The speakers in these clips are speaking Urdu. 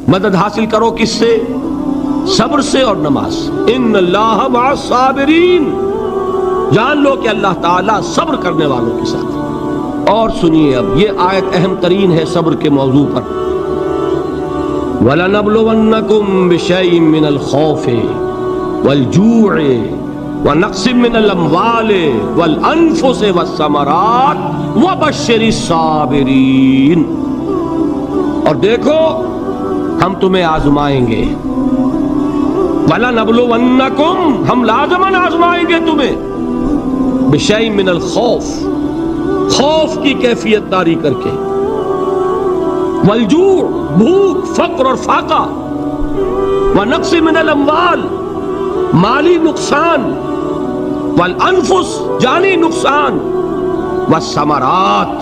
مدد حاصل کرو کس سے؟ صبر سے اور نماز سے۔ ان اللہ مع الصابرین، جان لو کہ اللہ تعالیٰ صبر کرنے والوں کے ساتھ۔ اور سنیے اب یہ آیت اہم ترین ہے صبر کے موضوع پر۔ وَلَنَبْلُوَنَّكُمْ بِشَيْءٍ مِّنَ الْخَوْفِ وَالْجُوعِ وَنَقْصٍ مِّنَ الْأَمْوَالِ وَالْأَنفُسِ وَالثَّمَرَاتِ وَبَشِّرِ الصَّابِرِينَ۔ اور دیکھو ہم تمہیں آزمائیں گے، وَلَنَبْلُوَنَّكُمْ، ہم لازماً آزمائیں گے تمہیں، بِشَيْءٍ مِّنَ الْخَوْفِ، خوف کی کیفیت داری کر کے، والجوع، بھوک، فقر اور فاقہ، ونقص من الاموال، مالی نقصان، والانفس، جانی نقصان، والثمرات،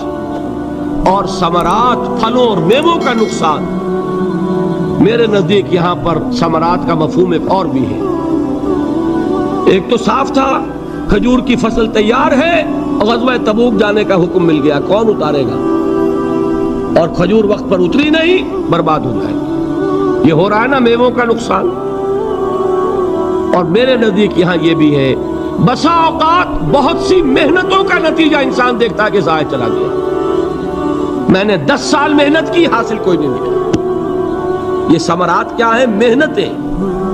اور ثمرات، پھلوں اور میووں کا نقصان۔ میرے نزدیک یہاں پر ثمرات کا مفہوم ایک اور بھی ہے۔ ایک تو صاف تھا کھجور کی فصل تیار ہے اور غزوہ تبوک جانے کا حکم مل گیا، کون اتارے گا؟ اور کھجور وقت پر اتری نہیں، برباد ہو جائے گی۔ یہ ہو رہا ہے نا میووں کا نقصان۔ اور میرے نزدیک یہاں یہ بھی ہے، بسا اوقات بہت سی محنتوں کا نتیجہ انسان دیکھتا ہے کہ ضائع چلا گیا، میں نے 10 سال محنت کی، حاصل کوئی نہیں نکلا۔ یہ ثمرات کیا ہے؟ محنتیں،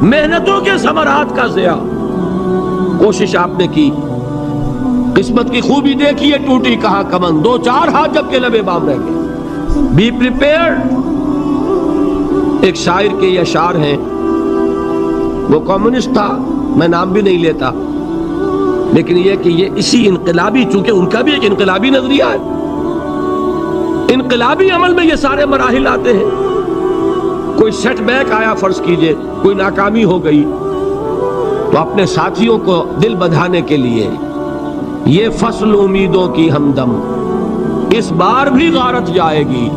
محنتوں کے ثمرات کا ضیاع۔ کوشش آپ نے کی، قسمت کی خوبی دیکھی ہے، ٹوٹی کہاں کمن، 2-4 ہاتھ جب کے لبے بام رہ گئے۔ Be prepared. ایک شاعر کے یہ اشعار ہیں، وہ کمیونسٹ تھا، میں نام بھی نہیں لیتا، لیکن یہ کہ یہ اسی انقلابی، چونکہ ان کا بھی ایک انقلابی نظریہ ہے، انقلابی عمل میں یہ سارے مراحل آتے ہیں۔ کوئی سیٹ بیک آیا، فرض کیجئے کوئی ناکامی ہو گئی، تو اپنے ساتھیوں کو دل بندھانے کے لیے یہ فصل امیدوں کی ہمدم اس بار بھی غارت جائے گی،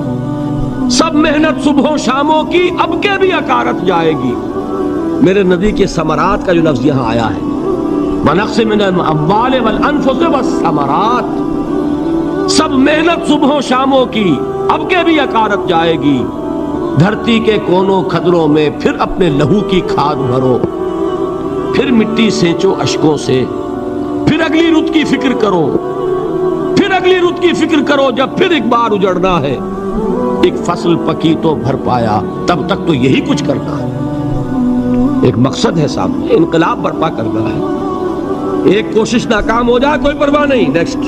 سب محنت صبحوں شاموں کی اب کے بھی اکارت جائے گی۔ میرے نزدیک یہ ثمرات کا جو لفظ یہاں آیا ہے، وَنَقْصٍ مِّنَ الْأَمْوَالِ وَالْأَنفُسِ وَالثَّمَرَاتِ، سب محنت صبحوں شاموں کی اب کے بھی اکارت جائے گی۔ دھرتی کے کونوں کھدروں میں پھر اپنے لہو کی کھاد بھرو، پھر مٹی سینچو اشکوں سے، پھر اگلی رت کی فکر کرو، پھر اگلی رت کی فکر کرو، جب پھر ایک بار اجڑنا ہے۔ ایک فصل پکی تو بھر پایا، تب تک تو یہی کچھ کرنا ہے۔ ایک مقصد ہے سامنے، انقلاب برپا کرنا ہے۔ ایک کوشش ناکام ہو جائے کوئی پرواہ نہیں، نیکسٹ،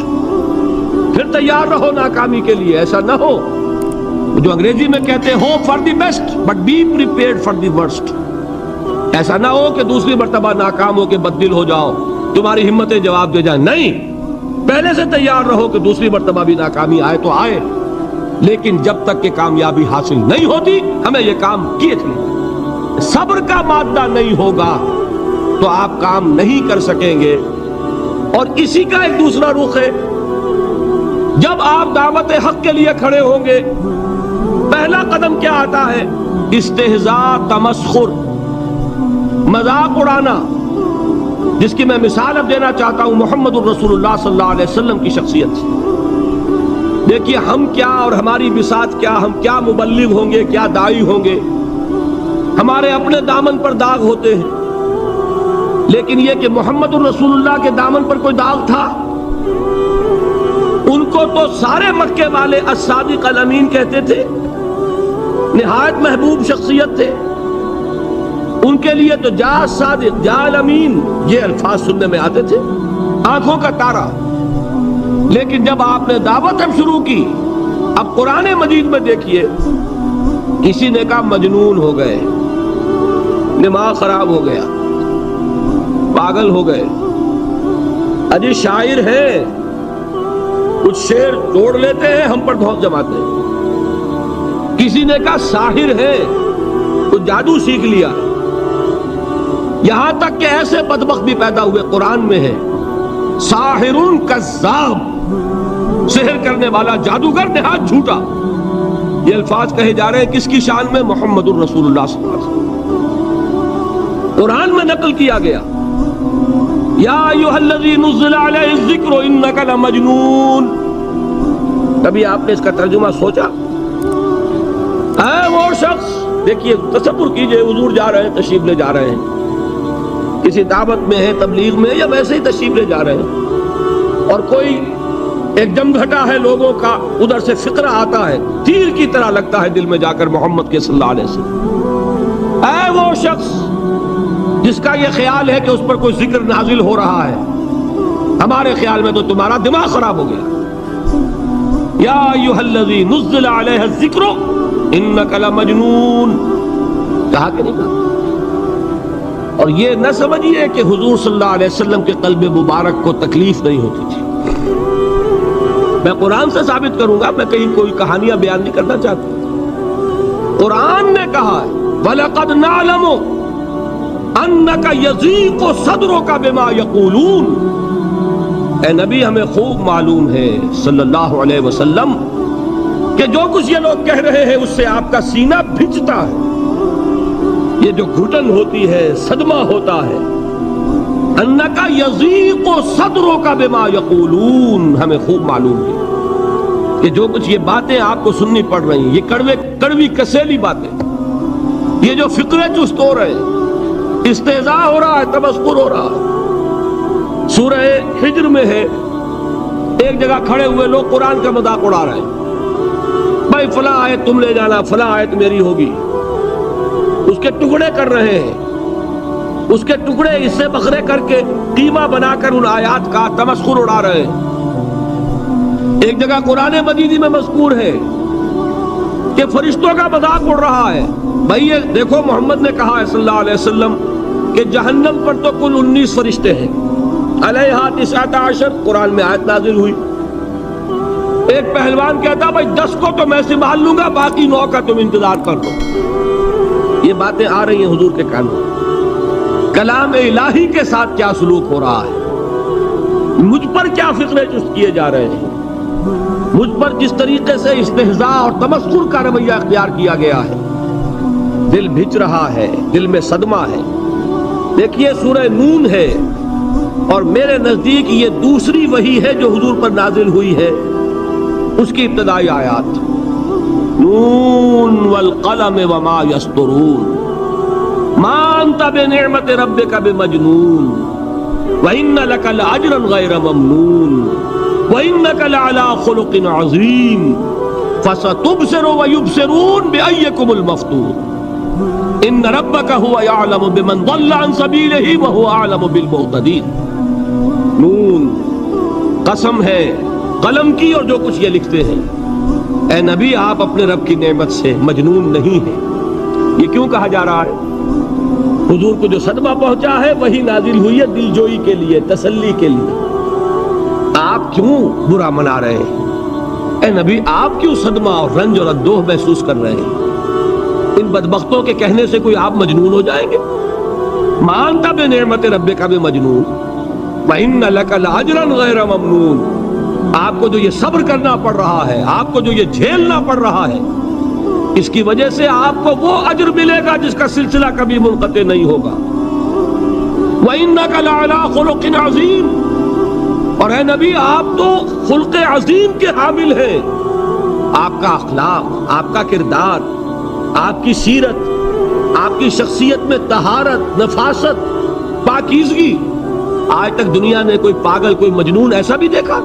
پھر تیار رہو ناکامی کے لیے۔ ایسا نہ ہو جو انگریزی میں کہتے ہیں hope for the best but be prepared for the worst. ایسا نہ ہو کہ دوسری مرتبہ ناکام ہو کے بددل ہو جاؤ، تمہاری ہمتیں جواب دے جائیں، نہیں، پہلے سے تیار رہو کہ دوسری مرتبہ بھی ناکامی آئے تو آئے، لیکن جب تک کہ کامیابی حاصل نہیں ہوتی ہمیں یہ کام کیے تھے۔ صبر کا مادہ نہیں ہوگا تو آپ کام نہیں کر سکیں گے۔ اور اسی کا ایک دوسرا رخ ہے، جب آپ دعوت حق کے لیے کھڑے ہوں گے، پہلا قدم کیا آتا ہے؟ استہزاء، تمسخر، مذاق اڑانا، جس کی میں مثال اب دینا چاہتا ہوں محمد الرسول اللہ صلی اللہ علیہ وسلم کی شخصیت سے۔ دیکھیے ہم کیا اور ہماری بساط کیا، ہم کیا مبلغ ہوں گے، کیا داعی ہوں گے، ہمارے اپنے دامن پر داغ ہوتے ہیں، لیکن یہ کہ محمد الرسول اللہ کے دامن پر کوئی داغ تھا؟ ان کو تو سارے مکے والے الصادق الامین کہتے تھے، نہایت محبوب شخصیت تھے، ان کے لیے تو جا صادق، جا الامین، یہ الفاظ سننے میں آتے تھے، آنکھوں کا تارا۔ لیکن جب آپ نے دعوت اب شروع کی، اب قرآن مجید میں دیکھیے، کسی نے کہا مجنون ہو گئے، دماغ خراب ہو گیا، پاگل ہو گئے، اجی شاعر ہے، کچھ شعر جوڑ لیتے ہیں، ہم پر بہت جماتے ہیں۔ کسی نے کہا ساحر ہے، کچھ جادو سیکھ لیا، یہاں تک کہ ایسے بدبخت بھی پیدا ہوئے، قرآن میں ہے ساحر کذاب، سحر کرنے والا جادوگر نہایت جھوٹا۔ یہ الفاظ کہے جا رہے ہیں کس کی شان میں؟ محمد الرسول اللہ صلی اللہ علیہ وسلم، قرآن میں نقل کیا گیا، یا ایھا الذی نزل علیہ الذکر انک لمجنون۔ کبھی آپ نے اس کا ترجمہ سوچا؟ اے وہ شخص دیکھیے تصور کیجئے حضور جا رہے ہیں، تشریف لے جا رہے ہیں، کسی دعوت میں ہے، تبلیغ میں، یا ویسے ہی تشریف لے جا رہے ہیں، اور کوئی ایک جمگھٹا ہے لوگوں کا، ادھر سے فقرہ آتا ہے، تیر کی طرح لگتا ہے دل میں جا کر محمد کے صلی اللہ علیہ وسلم۔ اے وہ شخص جس کا یہ خیال ہے کہ اس پر کوئی ذکر نازل ہو رہا ہے، ہمارے خیال میں تو تمہارا دماغ خراب ہو گیا۔ یا ایھا الذی نزل علیہ الذکر انک لمجنون، کہا کہ نہیں کہا؟ اور یہ نہ سمجھیے کہ حضور صلی اللہ علیہ وسلم کے قلب مبارک کو تکلیف نہیں ہوتی تھی۔ میں قرآن سے ثابت کروں گا، میں کہیں کوئی کہانیاں بیان نہیں کرنا چاہتا۔ قرآن نے کہا ہے وَلَقَدْ نَعْلَمُ أَنَّكَ يَضِيقُ صَدْرُكَ بِمَا يَقُولُونَ، اے نبی ہمیں خوب معلوم ہے صلی اللہ علیہ وسلم کہ جو کچھ یہ لوگ کہہ رہے ہیں اس سے آپ کا سینہ بھجتا ہے، یہ جو گھٹن ہوتی ہے، صدمہ ہوتا ہے۔ انکا یضیق صدرک بما یقولون، ہمیں خوب معلوم ہے کہ جو کچھ یہ باتیں آپ کو سننی پڑ رہی ہیں، یہ کڑوی کسیلی باتیں، یہ جو فقرے چست ہو رہے ہیں، استہزاء ہو رہا ہے، تمسخر ہو رہا ہے۔ سورہ حجر میں ہے، ایک جگہ کھڑے ہوئے لوگ قرآن کا مذاق اڑا رہے ہیں، بھائی فلاں آیت تم لے جانا، فلاں آیت میری ہوگی، اس کے ٹکڑے کر رہے ہیں، اس کے ٹکڑے حصے بکھرے کر کے قیمہ بنا کر ان آیات کا تمسخر اڑا رہے ہیں۔ ایک جگہ قرآن مجید میں مذکور ہے کہ فرشتوں کا مذاق اڑ رہا ہے، بھائی یہ دیکھو محمد نے کہا ہے صلی اللہ علیہ وسلم کہ جہنم پر تو کل 19 فرشتے ہیں، علیہا 19 قرآن میں آیت نازل ہوئی۔ ایک پہلوان کہتا بھائی 10 کو تو میں سنبھال لوں گا، باقی 9 کا تم انتظار کر دو۔ یہ باتیں آ رہی ہیں حضور کے کانوں، کلام الہی کے ساتھ کیا سلوک ہو رہا ہے، مجھ پر کیا فقرے چست کیے جا رہے ہیں، مجھ پر جس طریقے سے استہزاء اور تمسخر کا رویہ اختیار کیا گیا ہے، دل بھج رہا ہے، دل میں صدمہ ہے۔ دیکھیے سورہ نون ہے، اور میرے نزدیک یہ دوسری وحی ہے جو حضور پر نازل ہوئی ہے، اس کی ابتدائی آیات، نون والقلم وما یسطرون ما انت بنعمت ربک بمجنون وان لک لاجرا غیر ممنون وانک لعلی خلق عظیم فستبصر ویبصرون بأیکم المفتون ان ربک هو یعلم بمن ضل عن سبیلہ وهو اعلم بالمہتدین۔ نون قسم ہے قلم کی اور جو کچھ یہ لکھتے ہیں، اے نبی آپ اپنے رب کی نعمت سے مجنون نہیں ہیں۔ یہ کیوں کہا جا رہا ہے؟ حضور کو جو صدمہ پہنچا ہے وہی نازل ہوئی ہے دل جوئی کے لیے، تسلی کے لیے۔ آپ کیوں برا منا رہے ہیں؟ اے نبی آپ کیوں صدمہ اور رنج اور اندوہ محسوس کر رہے ہیں؟ ان بدبختوں کے کہنے سے کوئی آپ مجنون ہو جائیں گے؟ مانتا بے نعمت رب کا بھی مجنون وَإِنَّ لَكَ لَأَجْرًا غَيْرَ مَمْنُونَ، آپ کو جو یہ صبر کرنا پڑ رہا ہے، آپ کو جو یہ جھیلنا پڑ رہا ہے، اس کی وجہ سے آپ کو وہ اجر ملے گا جس کا سلسلہ کبھی منقطع نہیں ہوگا۔ وَإِنَّكَ لَعَلَىٰ خُلُقٍ عَظِيمٍ، اور اے نبی آپ تو خلق عظیم کے حامل ہیں۔ آپ کا اخلاق، آپ کا کردار، آپ کی سیرت، آپ کی شخصیت میں طہارت، نفاست، پاکیزگی، آج تک دنیا نے کوئی پاگل، کوئی مجنون ایسا بھی دیکھا؟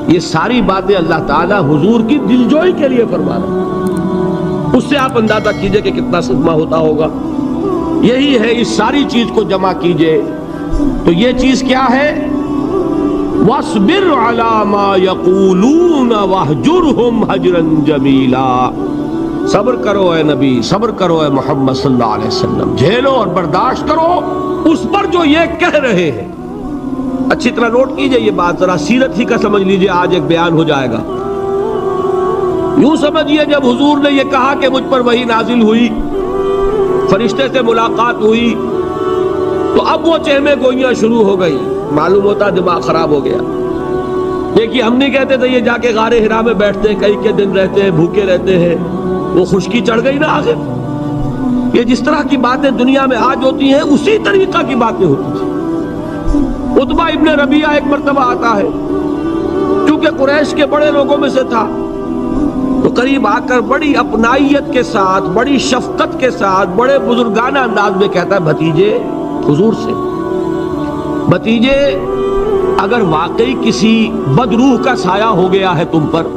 یہ ساری باتیں اللہ تعالیٰ حضور کی دلجوئی کے لیے فرما رہے ہیں۔ اس سے آپ اندازہ کیجئے کہ کتنا صدمہ ہوتا ہوگا۔ یہی ہے، اس ساری چیز کو جمع کیجئے تو یہ چیز کیا ہے؟ وَاصْبِرْ عَلَىٰ مَا يَقُولُونَ وَاهْجُرْهُمْ هَجْرًا جَمِيلًا، صبر کرو اے نبی، صبر کرو اے محمد صلی اللہ علیہ وسلم، جھیلو اور برداشت کرو اس پر جو یہ کہہ رہے ہیں۔ اچھی طرح نوٹ کیجئے یہ بات، ذرا سیرت ہی کا سمجھ لیجئے، آج ایک بیان ہو جائے گا۔ یوں سمجھیے جب حضور نے یہ کہا کہ مجھ پر وحی نازل ہوئی، فرشتے سے ملاقات ہوئی، تو اب وہ چہمے گوئیاں شروع ہو گئی، معلوم ہوتا دماغ خراب ہو گیا۔ دیکھیے ہم نہیں کہتے تھے یہ جا کے غار حرا میں بیٹھتے ہیں، کئی کے دن رہتے ہیں، بھوکے رہتے ہیں، وہ خشکی چڑھ گئی نا آخر۔ یہ جس طرح کی باتیں دنیا میں آج ہوتی ہیں اسی طریقہ کی باتیں ہوتی تھیں۔ عتبہ ابن ربیعہ ایک مرتبہ آتا ہے، کیونکہ قریش کے بڑے لوگوں میں سے تھا، تو قریب آ کر بڑی اپنائیت کے ساتھ، بڑی شفقت کے ساتھ، بڑے بزرگانہ انداز میں کہتا ہے بھتیجے حضور سے، بھتیجے اگر واقعی کسی بد روح کا سایہ ہو گیا ہے تم پر،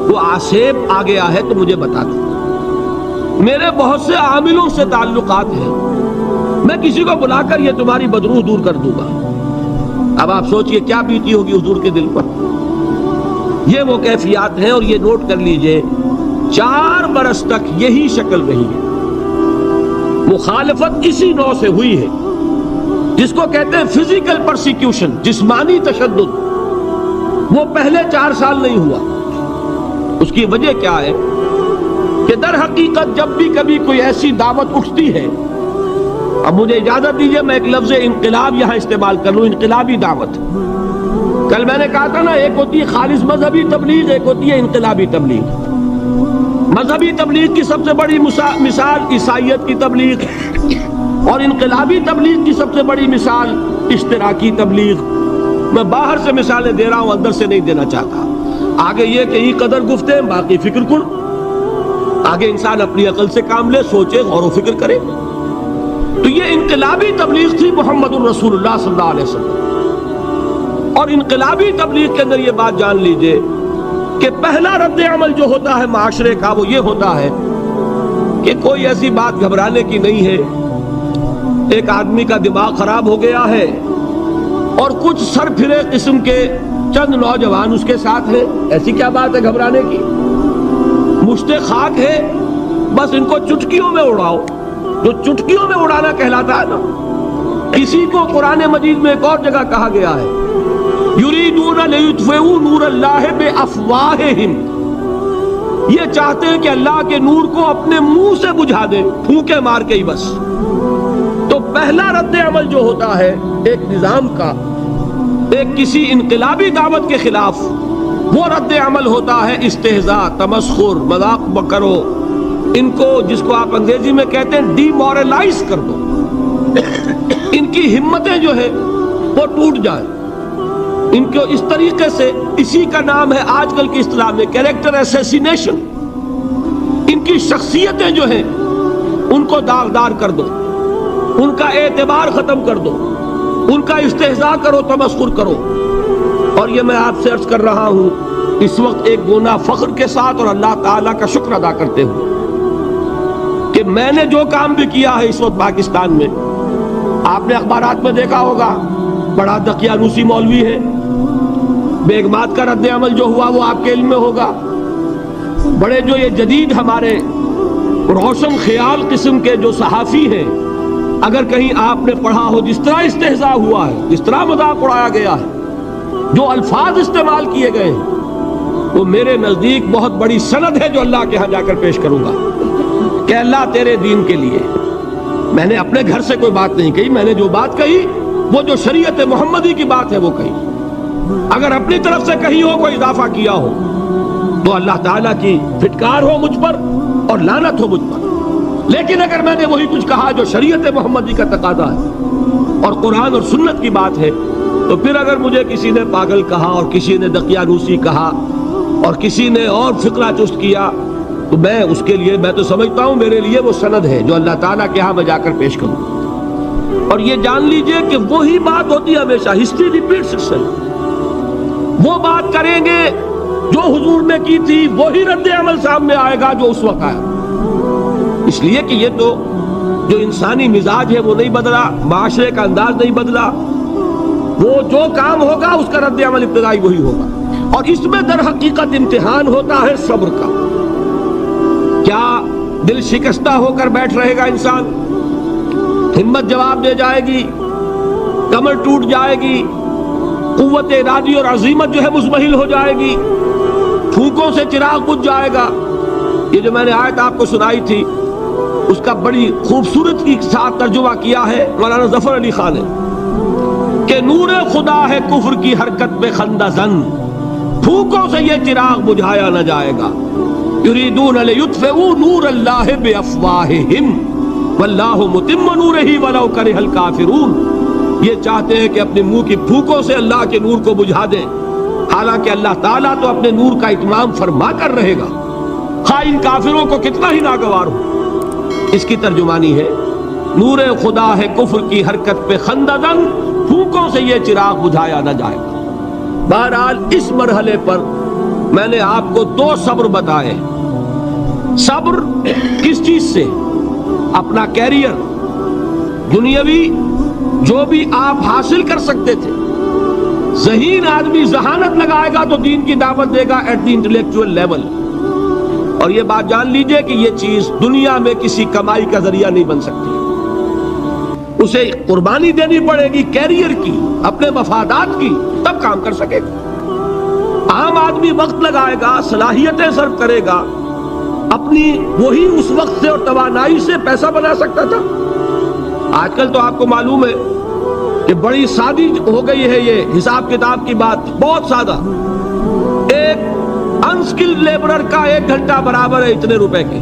وہ آسیب آ گیا ہے تو مجھے بتا دو، میرے بہت سے عاملوں سے تعلقات ہیں، میں کسی کو بلا کر یہ تمہاری بدروح دور کر دوں گا۔ اب آپ سوچئے کیا بیتی ہوگی حضور کے دل پر۔ یہ وہ کیفیات ہیں، اور یہ نوٹ کر لیجئے 4 برس تک یہی شکل رہی ہے۔ مخالفت اسی نوع سے ہوئی ہے جس کو کہتے ہیں فزیکل پرسیکیوشن، جسمانی تشدد، وہ پہلے 4 سال نہیں ہوا۔ اس کی وجہ کیا ہے کہ در حقیقت جب بھی کبھی کوئی ایسی دعوت اٹھتی ہے، اب مجھے اجازت دیجئے میں ایک لفظ انقلاب یہاں استعمال کر لوں، انقلابی دعوت۔ کل میں نے کہا تھا نا، ایک ہوتی ہے خالص مذہبی تبلیغ، ایک ہوتی ہے انقلابی تبلیغ۔ مذہبی تبلیغ کی سب سے بڑی مثال عیسائیت کی تبلیغ، اور انقلابی تبلیغ کی سب سے بڑی مثال اشتراکی تبلیغ۔ میں باہر سے مثالیں دے رہا ہوں، اندر سے نہیں دینا چاہتا۔ آگے یہ کہ یہ قدر گفتیں باقی فکر کن، آگے انسان اپنی عقل سے کام لے، سوچے، غور و فکر کرے۔ تو یہ انقلابی تبلیغ تھی محمد الرسول اللہ صلی اللہ علیہ وسلم۔ اور انقلابی تبلیغ کے اندر یہ بات جان لیجئے کہ پہلا رد عمل جو ہوتا ہے معاشرے کا، وہ یہ ہوتا ہے کہ کوئی ایسی بات گھبرانے کی نہیں ہے، ایک آدمی کا دماغ خراب ہو گیا ہے اور کچھ سر پھرے قسم کے چند نوجوان اس کے ساتھ ہیں، ایسی کیا بات ہے گھبرانے کی؟ مشت خاک ہے، بس ان کو چٹکیوں میں اڑاؤ۔ جو چٹکیوں میں اڑانا کہلاتا ہے نا، کسی کو قرآن مجید میں ایک اور جگہ کہا گیا ہے یریدون لیطفئوا نور اللہ بافواہہم، یہ چاہتے ہیں کہ اللہ کے نور کو اپنے منہ سے بجھا دیں، پھونکے مار کے ہی بس۔ تو پہلا رد عمل جو ہوتا ہے ایک نظام کا، ایک کسی انقلابی دعوت کے خلاف، وہ رد عمل ہوتا ہے استہزاء، تمسخر، مذاق کرو، ان کو جس کو آپ انگریزی میں کہتے ہیں ڈی مورلائز کر دو، ان کی ہمتیں جو ہے وہ ٹوٹ جائیں، ان کو اس طریقے سے، اسی کا نام ہے آج کل کی اصطلاح میں کیریکٹر اسیسینیشن، ان کی شخصیتیں جو ہیں ان کو داغدار کر دو، ان کا اعتبار ختم کر دو، ان کا استہزاء کرو، تمسخر کرو۔ اور یہ میں آپ سے عرض کر رہا ہوں اس وقت ایک گونا فخر کے ساتھ اور اللہ تعالیٰ کا شکر ادا کرتے ہوئے کہ میں نے جو کام بھی کیا ہے اس وقت پاکستان میں، آپ نے اخبارات میں دیکھا ہوگا، بڑا دقیانوسی مولوی ہے، بیگمات کا رد عمل جو ہوا وہ آپ کے علم میں ہوگا، بڑے جو یہ جدید ہمارے روشن خیال قسم کے جو صحافی ہیں، اگر کہیں آپ نے پڑھا ہو جس طرح استہزاء ہوا ہے، جس طرح مذاق اڑایا گیا ہے، جو الفاظ استعمال کیے گئے ہیں، وہ میرے نزدیک بہت بڑی سند ہے جو اللہ کے ہاں جا کر پیش کروں گا کہ اللہ تیرے دین کے لیے۔ میں نے اپنے گھر سے کوئی بات نہیں کہی، میں نے جو بات کہی وہ جو شریعت محمدی کی بات ہے وہ کہی۔ اگر اپنی طرف سے کہیں ہو، کوئی اضافہ کیا ہو، تو اللہ تعالیٰ کی پھٹکار ہو مجھ پر اور لعنت ہو مجھ پر۔ لیکن اگر میں نے وہی کچھ کہا جو شریعت محمدی کا تقاضا ہے اور قرآن اور سنت کی بات ہے، تو پھر اگر مجھے کسی نے پاگل کہا اور کسی نے دقیانوسی کہا اور کسی نے اور فقرہ چست کیا، تو میں اس کے لیے، میں تو سمجھتا ہوں میرے لیے وہ سند ہے جو اللہ تعالیٰ کے ہاں میں جا کر پیش کروں۔ اور یہ جان لیجئے کہ وہی بات ہوتی ہے ہمیشہ، ہسٹری ریپیٹس اٹسیلف۔ وہ بات کریں گے جو حضور نے کی تھی، وہی رد عمل سامنے آئے گا جو اس وقت آیا۔ اس لیے کہ یہ تو جو انسانی مزاج ہے وہ نہیں بدلا، معاشرے کا انداز نہیں بدلا، وہ جو کام ہوگا اس کا رد عمل ابتدائی وہی ہوگا۔ اور اس میں در حقیقت امتحان ہوتا ہے صبر کا۔ کیا دل شکستہ ہو کر بیٹھ رہے گا انسان؟ ہمت جواب دے جائے گی، کمر ٹوٹ جائے گی، قوت ارادی اور عزیمت جو ہے مزمحل ہو جائے گی، پھونکوں سے چراغ بجھ جائے گا۔ یہ جو میں نے آیت آپ کو سنائی تھی، اس کا بڑی خوبصورت کے ساتھ ترجمہ کیا ہے مولانا ظفر علی خان نے کہ نور خدا ہے کفر کی حرکت پہ خندہ زن، پھونکوں سے یہ چراغ بجھایا نہ جائے گا۔ یریدون لیطفئوا نور اللہ بافواہہم واللہ متم نورہ ولو کرہ الکافرون، یہ چاہتے ہیں کہ اپنے منہ کی پھونکوں سے اللہ کے نور کو بجھا دیں، حالانکہ اللہ تعالیٰ تو اپنے نور کا اتمام فرما کر رہے گا، خواہ ان کافروں کو کتنا ہی ناگوار ہو۔ اس کی ترجمانی ہے نور خدا ہے کفر کی حرکت پہ خنددن، پھونکوں سے یہ چراغ بجھایا نہ جائے گا۔ بہرحال اس مرحلے پر میں نے آپ کو 2 صبر بتائے۔ صبر کس چیز سے؟ اپنا کیریئر، دنیاوی جو بھی آپ حاصل کر سکتے تھے۔ ذہین آدمی ذہانت لگائے گا تو دین کی دعوت دے گا ایٹ دی انٹلیکچوئل لیول، اور یہ بات جان لیجئے کہ یہ چیز دنیا میں کسی کمائی کا ذریعہ نہیں بن سکتی، اسے قربانی دینی پڑے گی کیریئر کی، اپنے مفادات کی، تب کام کر سکے گا۔ عام آدمی وقت لگائے گا، صلاحیتیں صرف کرے گا، اپنی وہی اس وقت سے اور توانائی سے پیسہ بنا سکتا تھا۔ آج کل تو آپ کو معلوم ہے کہ بڑی سادی ہو گئی ہے یہ حساب کتاب کی بات، بہت سادہ۔ ایک انسکلڈ لیبرر کا 1 گھنٹہ برابر ہے اتنے روپے کے،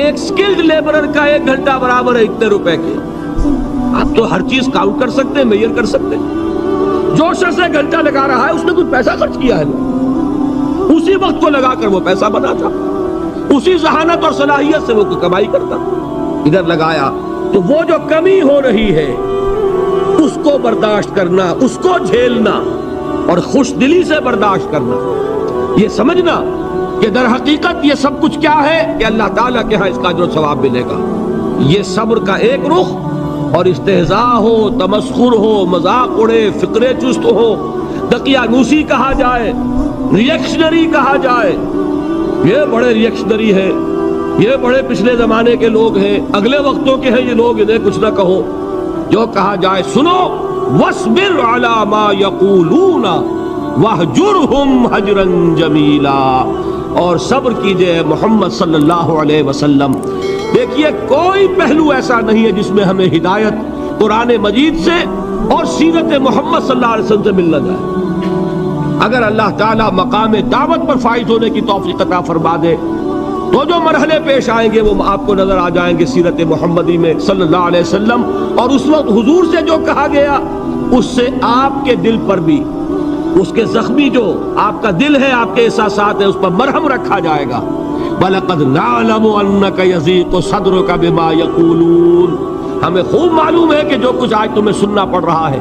ایک سکلڈ لیبرر کا 1 گھنٹہ برابر ہے اتنے روپے کے۔ آپ تو ہر چیز کاؤنٹ کر سکتے ہیں، میئر کر سکتے ہیں۔ جو شخص 1 گھنٹہ لگا رہا ہے اس نے کچھ پیسہ خرچ کیا ہے، اسی وقت کو لگا کر وہ پیسہ بنا تھا، اسی ذہانت اور صلاحیت سے وہ کمائی کرتا۔ ادھر لگایا تو وہ جو کمی ہو رہی ہے اس کو برداشت کرنا، اس کو جھیلنا اور خوش دلی سے برداشت کرنا، یہ سمجھنا کہ در حقیقت یہ سب کچھ کیا ہے کہ اللہ تعالیٰ کے ہاں اس کا اجر و ثواب ملے گا۔ یہ صبر کا ایک رخ، اور استہزاء ہو، تمسخر ہو، مذاق اڑے، فقرے چست ہو، دقیانوسی کہا جائے، ریئیکشنری کہا جائے، یہ بڑے ریئیکشنری ہیں، یہ بڑے پچھلے زمانے کے لوگ ہیں، اگلے وقتوں کے ہیں یہ لوگ، انہیں کچھ نہ کہو۔ جو کہا جائے سنو، وَاصْبِرْ عَلَى مَا يَقُولُونَ وَاهْجُرْهُمْ هَجْرًا جَمِيلًا، اور صبر کیجئے محمد صلی اللہ علیہ وسلم۔ دیکھیے کوئی پہلو ایسا نہیں ہے جس میں ہمیں ہدایت قرآن مجید سے اور سیرت محمد صلی اللہ علیہ وسلم سے مل نہ جائے۔ اگر اللہ تعالیٰ مقام دعوت پر فائز ہونے کی توفیق عطا فرما دے تو جو مرحلے پیش آئیں گے وہ آپ کو نظر آ جائیں گے سیرت محمدی میں صلی اللہ علیہ وسلم، اور اس وقت حضور سے جو کہا گیا اس سے آپ کے دل پر بھی، اس کے زخمی جو آپ کا دل ہے، آپ کے احساسات ہیں، اس پر مرہم رکھا جائے گا۔ وَلَقَدْ نَعْلَمُ أَنَّكَ يَضِيقُ صَدْرُكَ بِمَا يَقُولُونَ، ہمیں خوب معلوم ہے کہ جو کچھ آج تمہیں سننا پڑ رہا ہے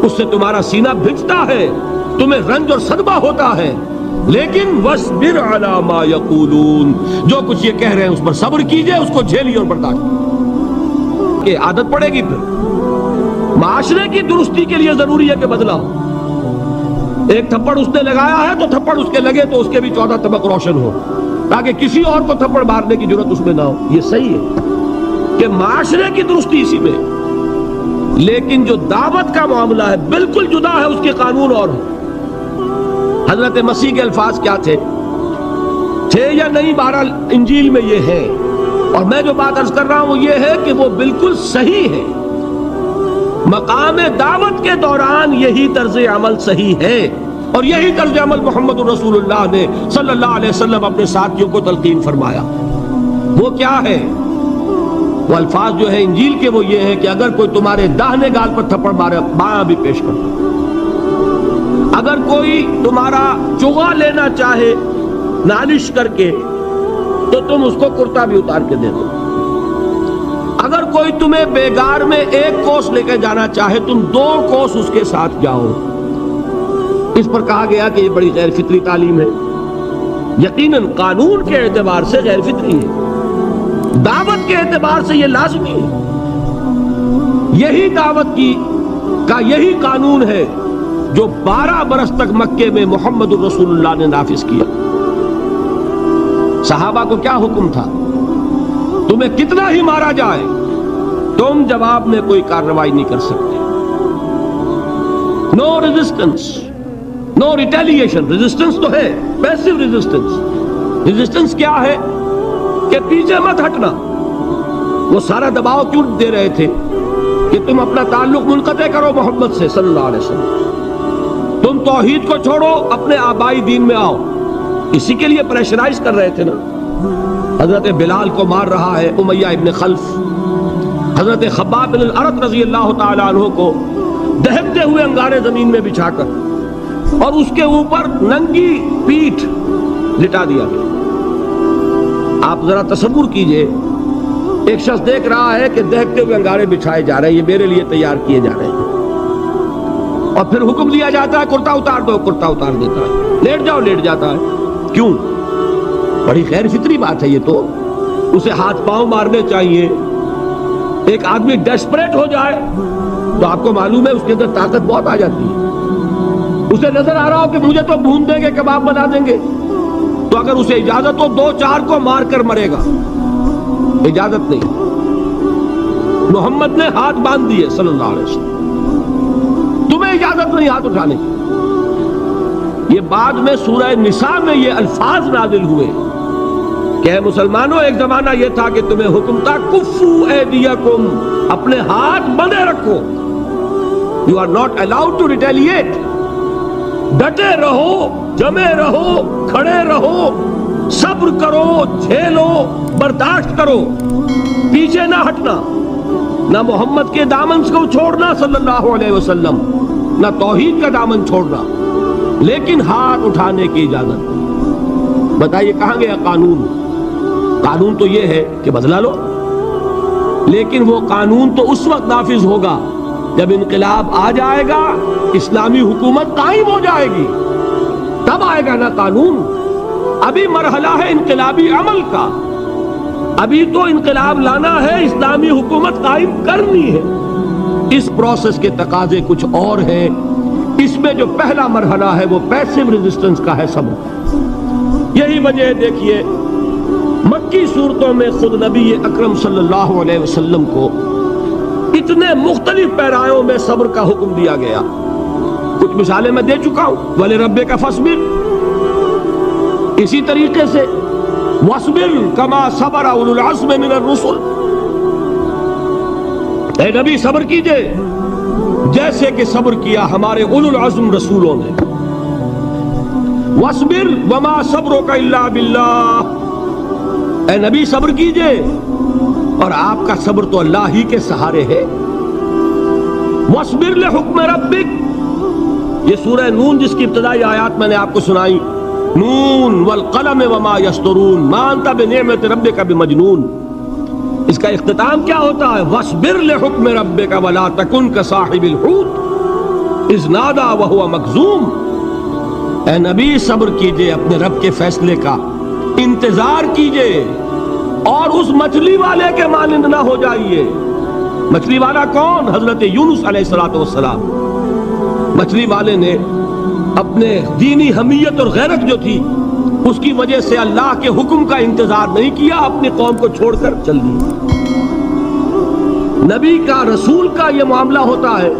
اس سے تمہارا سینہ بھجتا ہے، تمہیں رنج اور صدمہ ہوتا ہے، لیکن وَاصْبِرْ عَلَى مَا يَقُولُونَ، جو کچھ یہ کہہ رہے ہیں اس پر صبر کیجئے، اس کو جھیلیے اور برداشت کہ عادت پڑے گی۔ پھر معاشرے کی درستی کے لیے ضروری ہے کہ بدلا ہو۔ ایک تھپڑ اس نے لگایا ہے تو تھپڑ اس کے لگے تو اس کے بھی 14 طبق روشن ہو، تاکہ کسی اور کو تھپڑ مارنے کی ضرورت اس میں نہ ہو۔ یہ صحیح ہے کہ معاشرے کی درستی اسی میں، لیکن جو دعوت کا معاملہ ہے بالکل جدا ہے، اس کے قانون اور ہے۔ حضرت مسیح کے الفاظ کیا تھے یا نہیں، بہرحال انجیل میں یہ ہے، اور میں جو بات عرض کر رہا ہوں وہ یہ ہے کہ وہ بالکل صحیح ہے۔ مقام دعوت کے دوران یہی طرز عمل صحیح ہے، اور یہی طرز عمل محمد رسول اللہ نے صلی اللہ علیہ وسلم اپنے ساتھیوں کو تلقین فرمایا۔ وہ کیا ہے؟ وہ الفاظ جو ہے انجیل کے وہ یہ ہے کہ اگر کوئی تمہارے داہنے گال پر تھپڑ مارے بایاں بھی پیش کر دو، اگر کوئی تمہارا چغا لینا چاہے نالش کر کے تو تم اس کو کرتا بھی اتار کے دے دو، اگر کوئی تمہیں بیگار میں 1 کوس لے کے جانا چاہے تم 2 کوس اس کے ساتھ جاؤ۔ اس پر کہا گیا کہ یہ بڑی غیر فطری تعلیم ہے، یقیناً قانون کے اعتبار سے غیر فطری ہے، دعوت کے اعتبار سے یہ لازمی ہے۔ یہی دعوت کا یہی قانون ہے جو 12 برس تک مکے میں محمد الرسول اللہ نے نافذ کیا۔ صحابہ کو کیا حکم تھا؟ تمہیں کتنا ہی مارا جائے تم جواب میں کوئی کارروائی نہیں کر سکتے۔ نو ریزسٹنس، نو ریٹیلیشن۔ ریزسٹنس تو ہے، پیسو ریزسٹنس۔ ریزسٹنس کیا ہے کہ پیچھے مت ہٹنا۔ وہ سارا دباؤ کیوں دے رہے تھے کہ تم اپنا تعلق منقطع کرو محمد سے صلی اللہ علیہ وسلم، تم توحید کو چھوڑو، اپنے آبائی دین میں آؤ۔ اسی کے لیے پریشرائز کر رہے تھے نا۔ حضرت بلال کو مار رہا ہے امیہ ابن خلف، حضرت خباب بن الارت رضی اللہ تعالیٰ عنہ کو دہکتے ہوئے انگارے زمین میں بچھا کر اور اس کے اوپر ننگی پیٹھ لٹا دیا گیا۔ آپ ذرا تصور کیجئے، ایک شخص دیکھ رہا ہے کہ دہکتے ہوئے انگارے بچھائے جا رہے ہیں، یہ میرے لیے تیار کیے جا رہے ہیں، اور پھر حکم دیا جاتا ہے کرتا اتار دو، کرتا اتار دیتا ہے، لیٹ جاؤ، لیٹ جاتا ہے۔ کیوں؟ بڑی غیر فطری بات ہے یہ تو، اسے ہاتھ پاؤں مارنے چاہیے۔ ایک آدمی ڈیسپریٹ ہو جائے تو آپ کو معلوم ہے اس کے اندر طاقت بہت آ جاتی ہے، اسے نظر آ رہا ہو کہ مجھے تو بھون دیں گے، کباب بنا دیں گے، تو اگر اسے اجازت ہو 2-4 کو مار کر مرے گا، اجازت نہیں۔ محمد نے ہاتھ باندھ دیے صلی اللہ علیہ وسلم، تمہیں اجازت نہیں ہاتھ اٹھانے کی۔ یہ بعد میں سورہ نساء میں یہ الفاظ نازل ہوئے کہ اے مسلمانوں، ایک زمانہ یہ تھا کہ تمہیں حکم تھا کفو ایدیکم، اپنے ہاتھ بندھے رکھو، you are not allowed to retaliate, ڈٹے رہو، جمے رہو، کھڑے رہو، صبر کرو، جھیلو، برداشت کرو، پیچھے نہ ہٹنا، نہ محمد کے دامن کو چھوڑنا صلی اللہ علیہ وسلم، نہ توحید کا دامن چھوڑنا، لیکن ہاتھ اٹھانے کی اجازت۔ بتائیے کہاں گیا قانون؟ قانون تو یہ ہے کہ بدلا لو، لیکن وہ قانون تو اس وقت نافذ ہوگا جب انقلاب آ جائے گا، اسلامی حکومت قائم ہو جائے گی، تب آئے گا نا قانون۔ ابھی مرحلہ ہے انقلابی عمل کا، ابھی تو انقلاب لانا ہے، اسلامی حکومت قائم کرنی ہے۔ اس پروسیس کے تقاضے کچھ اور ہیں۔ اس میں جو پہلا مرحلہ ہے وہ پیسو ریزسٹنس کا ہے، صبر۔ یہی وجہ ہے، دیکھیے مکی صورتوں میں خود نبی اکرم صلی اللہ علیہ وسلم کو اتنے مختلف پیرایوں میں صبر کا حکم دیا گیا۔ کچھ مثالیں میں دے چکا ہوں، وَلِرَبِّكَ فَاصْبِرْ، اسی طریقے سے وَاصْبِرْ كَمَا صَبَرَ أُولُو الْعَزْمِ مِنَ الرُّسُلِ، اے نبی صبر کیجئے جیسے کہ صبر کیا ہمارے اولو العزم رسولوں نے۔ وَاصْبِرْ وَمَا صَبْرُكَ إِلَّا بِاللَّهِ، اے نبی صبر کیجئے، اور آپ کا صبر تو اللہ ہی کے سہارے ہے۔ وَاصْبِرْ لِحُکْمِ رَبِّكَ، یہ سورہ نون جس کی ابتدائی آیات میں نے آپ کو سنائی، نون والقلم وما یسطرون ما انت بنعمت ربک بمجنون، اس کا اختتام کیا ہوتا ہے؟ وَاصْبِرْ لِحُکْمِ رَبِّكَ وَلَا تَكُنْ كَصَاحِبِ الْحُوتِ إِذْ نَادَىٰ وَهُوَ مَكْظُومٌ، اے نبی صبر کیجئے اپنے رب کے فیصلے کا، انتظار کیجئے، اور اس مچھلی والے کے مانند نہ ہو جائیے۔ مچھلی والا کون؟ حضرت یونس علیہ السلام۔ مچھلی والے نے اپنے دینی حمیت اور غیرت جو تھی اس کی وجہ سے اللہ کے حکم کا انتظار نہیں کیا، اپنی قوم کو چھوڑ کر چل دی۔ نبی کا، رسول کا یہ معاملہ ہوتا ہے،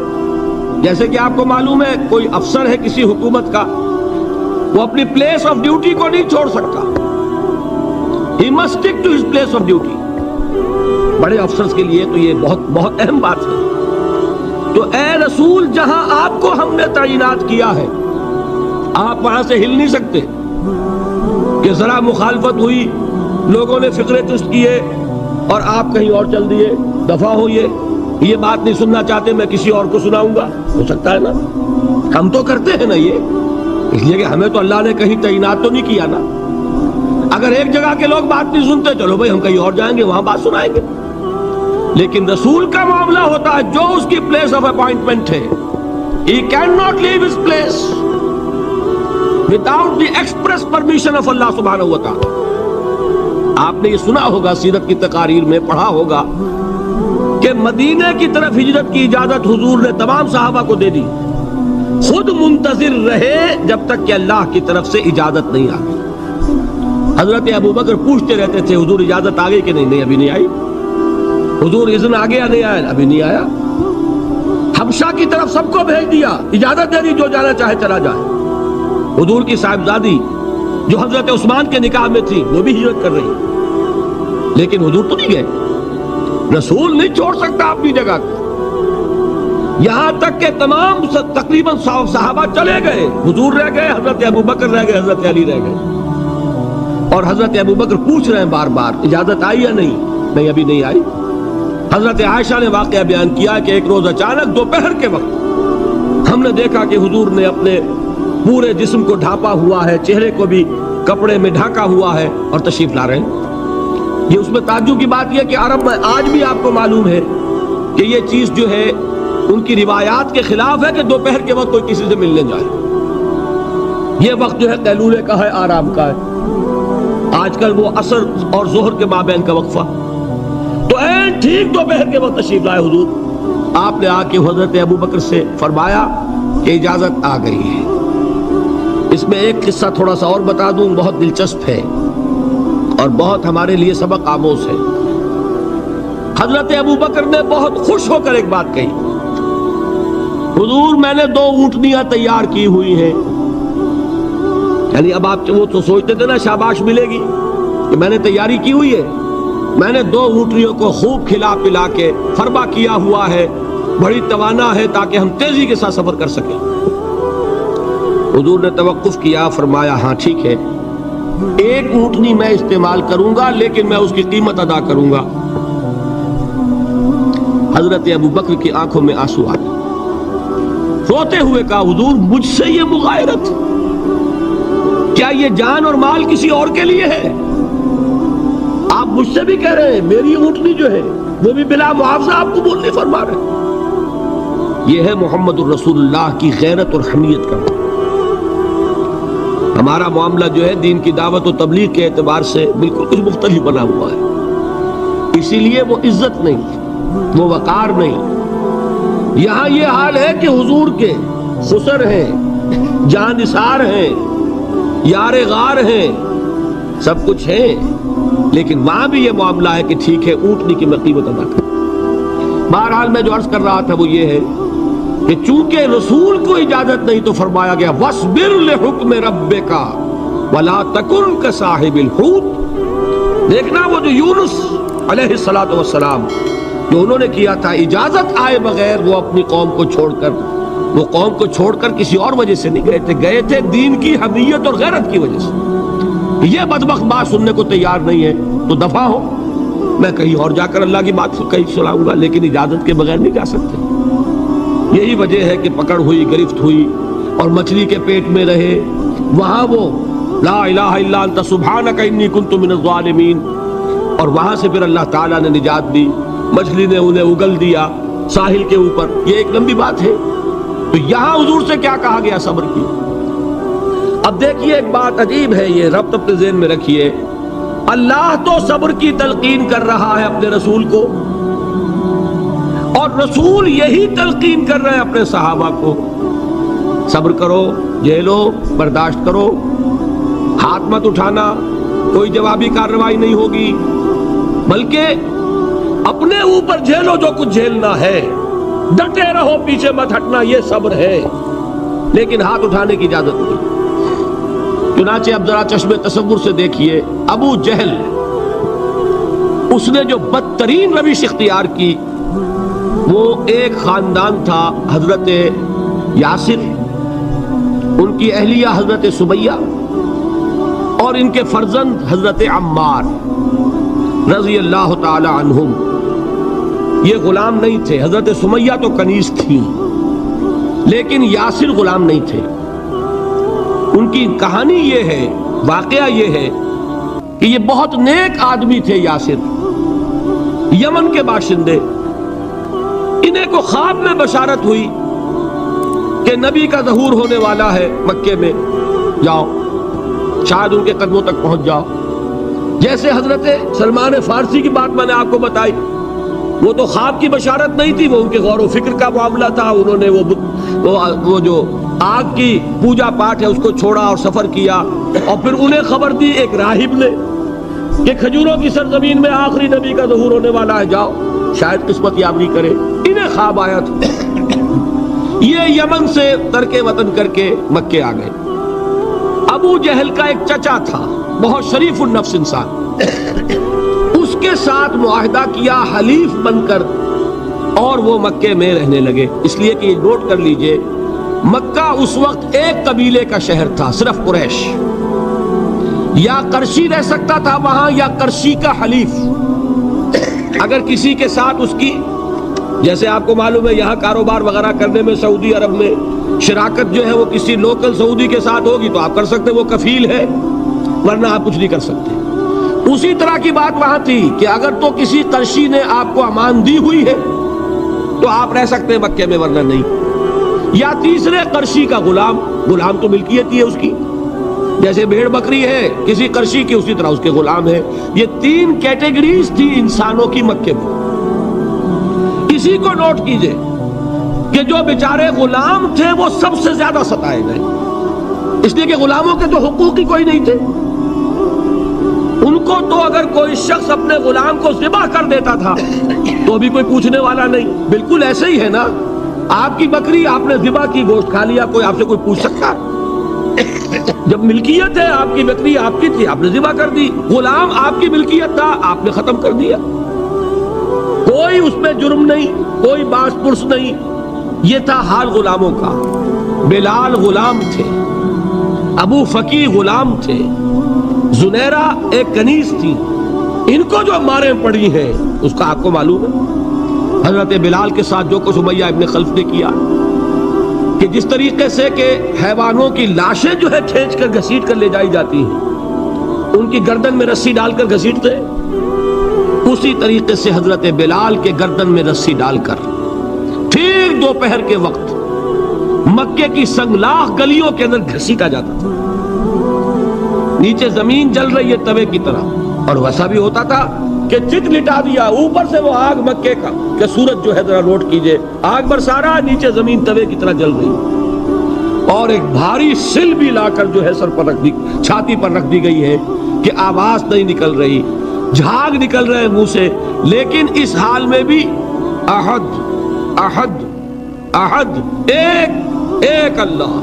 جیسے کہ آپ کو معلوم ہے کوئی افسر ہے کسی حکومت کا، وہ اپنی پلیس آف ڈیوٹی کو نہیں چھوڑ سکتا، he must stick to his place of duty۔ بڑے افسرز کے لیے تو یہ بہت بہت اہم بات ہے۔ تو اے رسول، جہاں آپ کو ہم نے تعینات کیا ہے آپ وہاں سے ہل نہیں سکتے، کہ ذرا مخالفت ہوئی، لوگوں نے فقرے چست کیے اور آپ کہیں اور چل دیے، دفعہ ہوئیے، یہ بات نہیں سننا چاہتے، میں کسی اور کو سناؤں گا، ہو سکتا ہے نا؟ ہم تو کرتے ہیں نا یہ، اس لیے کہ ہمیں تو اللہ نے کہیں تعینات تو نہیں کیا نا۔ اگر ایک جگہ کے لوگ بات نہیں سنتے، چلو بھائی ہم کہیں اور جائیں گے، وہاں بات سنائیں گے۔ لیکن رسول کا معاملہ ہوتا ہے جو اس کی پلیس آف اپوائنٹمنٹ ہے، he cannot leave his place without the express permission of اللہ سبحانہ و تعالی۔ آپ نے یہ سنا ہوگا، سیرت کی تقاریر میں پڑھا ہوگا کہ مدینے کی طرف ہجرت کی اجازت حضور نے تمام صحابہ کو دے دی، خود منتظر رہے جب تک کہ اللہ کی طرف سے اجازت نہیں آئی۔ حضرت ابو بکر پوچھتے رہتے تھے حضور اجازت آ گئی کہ نہیں؟ نہیں ابھی نہیں آئی۔ حضور اذن آ گیا؟ نہیں آیا، ابھی نہیں آیا۔ حبشہ کی طرف سب کو بھیج دیا، اجازت دے دی جو جانا چاہے چلا جائے۔ حضور کی صاحبزادی جو حضرت عثمان کے نکاح میں تھی وہ بھی ہجرت کر رہی، لیکن حضور تو نہیں گئے۔ رسول نہیں چھوڑ سکتا اپنی جگہ کو، یہاں تک کہ تمام تقریباً صحابہ چلے گئے، حضور رہ گئے، حضرت ابو بکر رہ گئے، حضرت علی رہ گئے، اور حضرت ابو بکر پوچھ رہے ہیں بار بار اجازت آئی یا نہیں؟ نہیں ابھی نہیں آئی۔ حضرت عائشہ نے واقعہ بیان کیا کہ ایک روز اچانک دوپہر کے وقت ہم نے دیکھا کہ حضور نے اپنے پورے جسم کو ڈھانپا ہوا ہے، چہرے کو بھی کپڑے میں ڈھانکا ہوا ہے اور تشریف لا رہے ہیں۔ یہ اس میں تعجب کی بات یہ کہ عرب میں آج بھی آپ کو معلوم ہے کہ یہ چیز جو ہے ان کی روایات کے خلاف ہے کہ دوپہر کے وقت کوئی کسی سے ملنے جائے. یہ وقت جو ہے قیلولے کا ہے، آرام کا ہے. آج کل وہ عصر اور ظہر کے مابین کا وقفہ، تو این ٹھیک دوپہر کے وقت تشریف لائے حضور. آپ نے آ کے حضرت ابو بکر سے فرمایا کہ اجازت آ گئی ہے. اس میں ایک قصہ تھوڑا سا اور بتا دوں، بہت دلچسپ ہے اور بہت ہمارے لیے سبق آموز ہے. حضرت ابو بکر نے بہت خوش ہو کر ایک بات کہی، حضور میں نے 2 اونٹنیاں تیار کی ہوئی ہیں. یعنی اب آپ وہ تو سوچتے تھے نا شاباش ملے گی کہ میں نے تیاری کی ہوئی ہے. میں نے 2 اونٹنیوں کو خوب کھلا پلا کے فربا کیا ہوا ہے، بڑی توانا ہے تاکہ ہم تیزی کے ساتھ سفر کر سکیں. حضور نے توقف کیا، فرمایا ہاں ٹھیک ہے، 1 اونٹنی میں استعمال کروں گا لیکن میں اس کی قیمت ادا کروں گا. حضرت ابو بکر کی آنکھوں میں آنسو آ گئے، روتے ہوئے کہا حضور مجھ سے یہ مغایرت، کیا یہ جان اور مال کسی اور کے لیے ہے؟ آپ مجھ سے بھی کہہ رہے ہیں میری اونٹنی جو ہے وہ بھی بلا معاوضہ آپ قبول نہیں فرما رہے. یہ ہے محمد الرسول اللہ کی غیرت اور حمیت کا. ہمارا معاملہ جو ہے دین کی دعوت و تبلیغ کے اعتبار سے بالکل کچھ مختلف بنا ہوا ہے. اسی لیے وہ عزت نہیں، وہ وقار نہیں. یہاں یہ حال ہے کہ حضور کے خسر ہیں، جان نثار ہیں، یار غار ہیں، سب کچھ ہیں، لیکن وہاں بھی یہ معاملہ ہے کہ ٹھیک ہے اونٹنی کی میں قیمت ادا کر. بہرحال میں جو عرض کر رہا تھا وہ یہ ہے کہ چونکہ رسول کو اجازت نہیں تو فرمایا گیا وَاصْبِرْ لِحُکْمِ رَبِّكَ وَلَا تَكُنْ كَصَاحِبِ الْحُوتِ. دیکھنا وہ جو یونس علیہ السلام جو انہوں نے کیا تھا اجازت آئے بغیر، وہ اپنی قوم کو چھوڑ کر کسی اور وجہ سے نہیں گئے تھے دین کی حمیت اور غیرت کی وجہ سے. یہ بدبخت بات سننے کو تیار نہیں ہے تو دفع ہو، میں کہیں اور جا کر اللہ کی بات کہیں سناؤں گا، لیکن اجازت کے بغیر نہیں جا سکتے. یہی وجہ ہے کہ پکڑ ہوئی، گرفت ہوئی اور مچھلی کے پیٹ میں رہے. وہاں وہ لا الہ الا انت سبحانک انی کنت من الظالمین، اور وہاں سے پھر اللہ تعالیٰ نے نجات دی، مچھلی نے انہیں اگل دیا ساحل کے اوپر. یہ ایک لمبی بات ہے. تو یہاں حضور سے کیا کہا گیا؟ صبر کی. اب دیکھیے ایک بات عجیب ہے، یہ ربط اپنے ذہن میں رکھیے. اللہ تو صبر کی تلقین کر رہا ہے اپنے رسول کو، اور رسول یہی تلقین کر رہے ہیں اپنے صحابہ کو. صبر کرو، جھیلو، برداشت کرو، ہاتھ مت اٹھانا، کوئی جوابی کارروائی نہیں ہوگی، بلکہ اپنے اوپر جھیلو جو کچھ جھیلنا ہے، ڈٹے رہو، پیچھے مت ہٹنا، یہ صبر ہے. لیکن ہاتھ اٹھانے کی اجازت نہیں. چنانچہ اب ذرا چشم تصور سے دیکھیے، ابو جہل اس نے جو بدترین روش اختیار کی، وہ ایک خاندان تھا حضرت یاسر، ان کی اہلیہ حضرت سمیہ، اور ان کے فرزند حضرت عمار رضی اللہ تعالی عنہم. یہ غلام نہیں تھے. حضرت سمیہ تو کنیز تھی لیکن یاسر غلام نہیں تھے. ان کی کہانی یہ ہے، واقعہ یہ ہے کہ یہ بہت نیک آدمی تھے. یاسر یمن کے باشندے. انہیں کو خواب میں بشارت ہوئی کہ نبی کا ظہور ہونے والا ہے مکے میں، جاؤ شاید ان کے قدموں تک پہنچ جاؤ. جیسے حضرت سلمان فارسی کی بات میں نے آپ کو بتائی، وہ تو خواب کی بشارت نہیں تھی، وہ ان کے غور و فکر کا معاملہ تھا. انہوں نے وہ جو آگ کی پوجا پاٹ ہے اس کو چھوڑا اور سفر کیا، اور پھر انہیں خبر دی ایک راہب نے کہ کھجوروں کی سرزمین میں آخری نبی کا ظہور ہونے والا ہے، جاؤ شاید قسمت یابی کرے. انہیں خواب آیا تھا. یہ یمن سے ترک وطن کر کے مکے آ گئے. ابو جہل کا ایک چچا تھا، بہت شریف النفس انسان، اس کے ساتھ معاہدہ کیا حلیف بن کر، اور وہ مکے میں رہنے لگے. اس لیے کہ یہ نوٹ کر لیجئے، مکہ اس وقت ایک قبیلے کا شہر تھا، صرف قریش. یا قرشی رہ سکتا تھا وہاں، یا قرشی کا حلیف. اگر کسی کے ساتھ اس کی، جیسے آپ کو معلوم ہے یہاں کاروبار وغیرہ کرنے میں سعودی عرب میں شراکت جو ہے وہ کسی لوکل سعودی کے ساتھ ہوگی تو آپ کر سکتے، وہ کفیل ہے، ورنہ آپ کچھ نہیں کر سکتے. اسی طرح کی بات وہاں تھی کہ اگر تو کسی قرشی نے آپ کو امان دی ہوئی ہے تو آپ رہ سکتے ہیں مکے میں، ورنہ نہیں. یا تیسرے قرشی کا غلام تو ملکیت ہی ہے اس کی، جیسے بھیڑ بکری ہے کسی قرشی کی، اسی طرح اس کے غلام ہے. یہ 3 کیٹیگریز تھی انسانوں کی مکے میں. اسی کو نوٹ کیجئے کہ جو بیچارے غلام تھے وہ سب سے زیادہ ستائے گئے، اس لیے کہ غلاموں کے تو حقوق ہی کوئی نہیں تھے. ان کو تو اگر کوئی شخص اپنے غلام کو ذبح کر دیتا تھا تو بھی کوئی پوچھنے والا نہیں. بالکل ایسے ہی ہے نا، آپ کی بکری آپ نے ذبح کی، گوشت کھا لیا، کوئی آپ سے کوئی پوچھ سکتا؟ جب ملکیت ہے، آپ کی بکری آپ کی تھی، آپ نے ذبح کر دی. غلام آپ کی ملکیت تھا، آپ نے ختم کر دیا. کوئی اس میں جرم نہیں، کوئی باس پرس نہیں. یہ تھا حال غلاموں کا. بلال غلام تھے، ابو فقی غلام تھے، زنیرہ ایک کنیز تھی. ان کو جو ماریں پڑی ہیں اس کا آپ کو معلوم ہے. حضرت بلال کے ساتھ جو کچھ امیہ ابن خلف نے کیا، کہ جس طریقے سے کہ حیوانوں کی لاشیں جو ہے کھینچ کر گھسیٹ کر لے جائی جاتی ہیں، ان کی گردن میں رسی ڈال کر گھسیٹتے، اسی طریقے سے حضرت بلال کے گردن میں رسی ڈال کر ٹھیک دوپہر کے وقت مکے کی سنگلاخ گلیوں کے اندر گھسیٹا جاتا تھا. نیچے زمین جل رہی ہے توے کی طرح، اور ویسا بھی ہوتا تھا کہ چت لٹا دیا، اوپر سے وہ آگ مکے کا کہ سورج جو ہے ذرا نوٹ کیجئے، آگ برسا رہا، نیچے زمین توے کی طرح جل رہی، اور ایک بھاری سل بھی لا کر جو ہے سر پر رکھ دی، چھاتی پر رکھ دی گئی ہے کہ آواز نہیں نکل رہی، جھاگ نکل رہے منہ سے. لیکن اس حال میں بھی احد احد احد، ایک اللہ،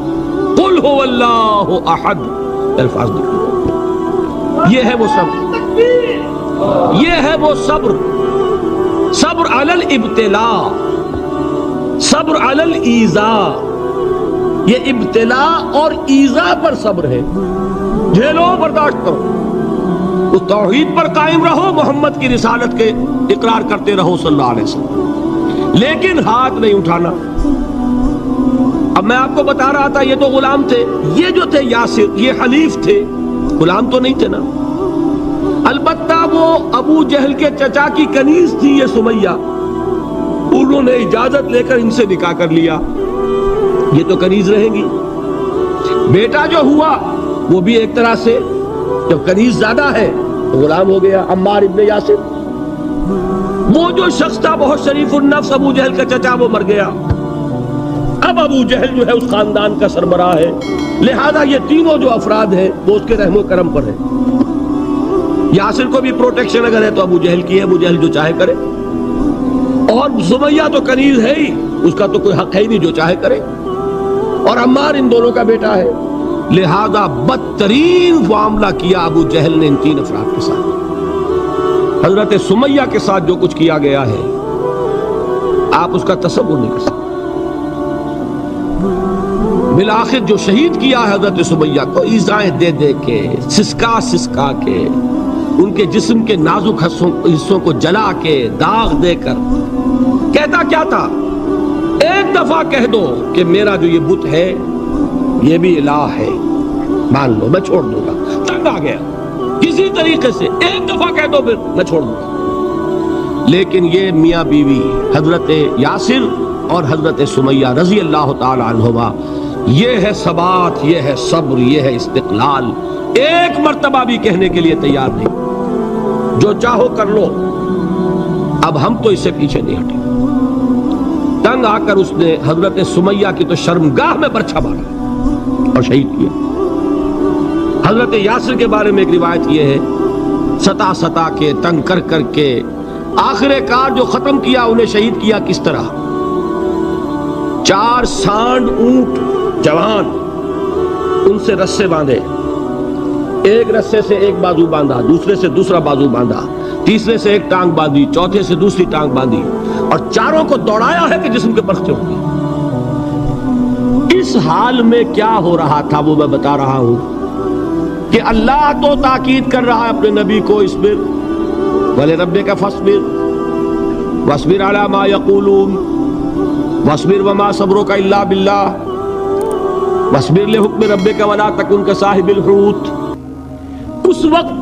قل هو اللہ احد، الفاظ نکلے. یہ ہے وہ صبر، یہ ہے وہ صبر. صبر علی الابتلاء، صبر علی الایذاء. یہ ابتلاء اور ایذاء پر صبر ہے. جھیلو، برداشت کرو، اس توحید پر قائم رہو، محمد کی رسالت کے اقرار کرتے رہو صلی اللہ علیہ وسلم، لیکن ہاتھ نہیں اٹھانا. اب میں آپ کو بتا رہا تھا یہ تو غلام تھے، یہ جو تھے یاسر، یہ حلیف تھے، غلام تو نہیں تھے نا. البتہ وہ ابو جہل کے چچا کی کنیز تھی یہ سمیہ، انہوں نے اجازت لے کر ان سے نکاح کر لیا. یہ تو کنیز رہیں گی. بیٹا جو ہوا وہ بھی ایک طرح سے جب کنیز زیادہ ہے تو غلام ہو گیا، عمار ابن یاسر. وہ جو شخص تھا بہت شریف النفس ابو جہل کا چچا، وہ مر گیا. اب ابو جہل جو ہے اس خاندان کا سربراہ ہے، لہذا یہ تینوں جو افراد ہیں وہ اس کے رحم و کرم پر ہیں. یاسر کو بھی پروٹیکشن اگر ہے تو ابو جہل کی ہے، ابو جہل جو چاہے کرے. اور سمیہ تو کنیز ہے ہی، اس کا تو کوئی حق ہے ہی نہیں، جو چاہے کرے. اور عمار ان دونوں کا بیٹا ہے، لہذا بدترین معاملہ کیا ابو جہل نے ان 3 افراد کے ساتھ. حضرت سمیہ کے ساتھ جو کچھ کیا گیا ہے آپ اس کا تصور نہیں کر سکتے. بالآخر جو شہید کیا ہے حضرت سمیہ کو، ایذائیں دے دے کے، سسکا سسکا کے، ان کے جسم کے نازک حصوں کو جلا کے، داغ دے کر. کہتا کیا تھا؟ ایک دفعہ کہہ دو کہ میرا جو یہ بت ہے یہ بھی الہ ہے، مان لو، میں چھوڑ دوں گا. تنگ آ گیا، کسی طریقے سے ایک دفعہ کہہ دو پھر میں چھوڑ دوں گا. لیکن یہ میاں بیوی حضرت یاسر اور حضرت سمیہ رضی اللہ تعالی عنہما، یہ ہے ثبات، یہ ہے صبر، یہ ہے استقلال. ایک مرتبہ بھی کہنے کے لیے تیار نہیں، جو چاہو کر لو، اب ہم تو اس سے پیچھے نہیں ہٹیں. تنگ آ کر اس نے حضرت سمیہ کی تو شرمگاہ میں برچھا مارا اور شہید کیا. حضرت یاسر کے بارے میں ایک روایت یہ ہے، ستا ستا کے، تنگ کر کر کے، آخر کار جو ختم کیا، انہیں شہید کیا کس طرح؟ 4 سانڈ اونٹ جوان، ان سے رسے باندھے، ایک رسے سے ایک بازو باندھا، دوسرے سے دوسرا بازو باندھا، تیسرے سے ایک ٹانگ باندھی، چوتھے سے دوسری ٹانگ باندھی، اور چاروں کو دوڑایا ہے کہ جسم کے پرختے ہوں گے. اس حال میں کیا ہو رہا تھا وہ میں بتا رہا ہوں کہ اللہ تو تاکید کر رہا ہے اپنے نبی کو، اصبر وَلِرَبِّكَ فَاصْبِرْ وَاصْبِرْ عَلَى مَا يَقُولُونَ وَاصْبِرْ وَمَا صَبْرُكَ إِلَّا بِاللَّهِ وَاصْبِرْ لِحُكْمِ رَبِّكَ وَلَا تَكُنْ كَصَاحِبِ الْحُوتِ. اس وقت